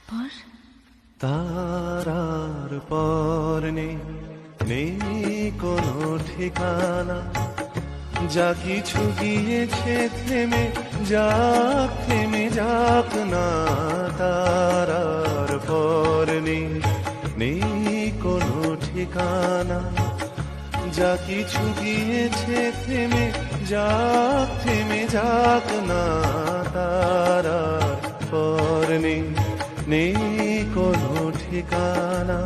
তারপর তারার পর নেই কোনো ঠিকানা, যা কিছু গিয়েছে থেমে যাক না। তারার পর নেই কোনো ঠিকানা, যা কিছু গিয়েছে থেমে যাক না। তারার পর নেই কোনো ঠিকানা।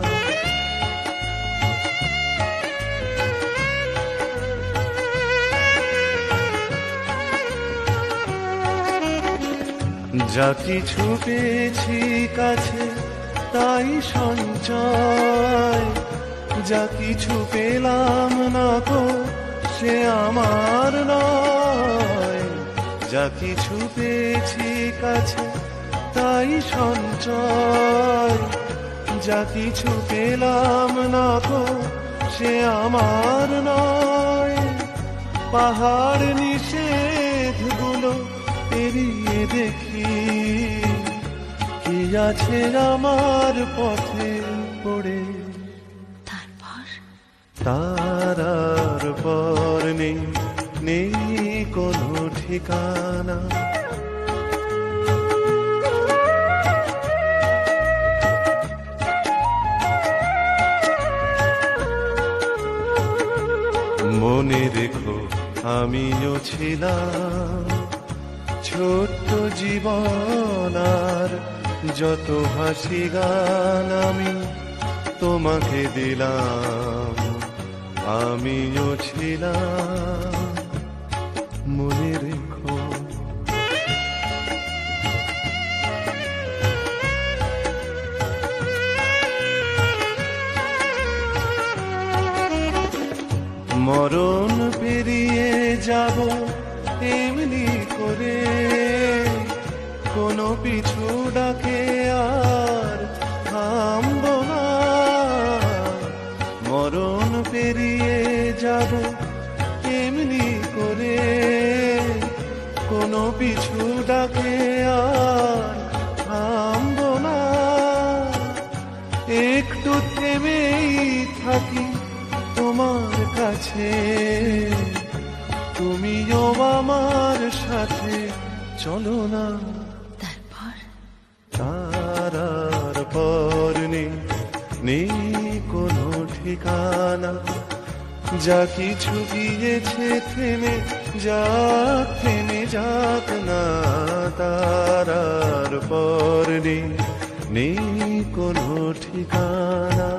যা কিছু পেয়েছি কাছে তাই সঞ্চয়, যা কিছু পেলাম না গো সে আমার নয়। যা কিছু পেয়েছি কাছে তাই সঞ্চয়, যা কিছু পেলাম না গো সে আমার নয়। পাহাড় নিষেধগুলো এড়িয়ে দেখি কি আছে আমার পথে পড়ে। তারপর তারার পর নেই কোনো ঠিকানা। মনে রেখো আমিও ছিলাম ছোট্ট জীবন, আর যত হাসি গান আমি তোমাকে দিলাম। আমিও ছিলাম, মনে রেখো। মরণ পেরিয়ে যাব এমনি করে, কোনো পিছু ডাকে আর থামব না। মরণ পেরিয়ে যাব এমনি করে, কোনো পিছু ডাকে আর থামব না। একটু থেমেই থাকি তোমার কাছে, তুমিও আমার সাথে চলো না। তারপর তারার পর নেই কোনো ঠিকানা, যা কিছু গিয়েছে থেমে যাক না। তারার পর নেই কোনো ঠিকানা।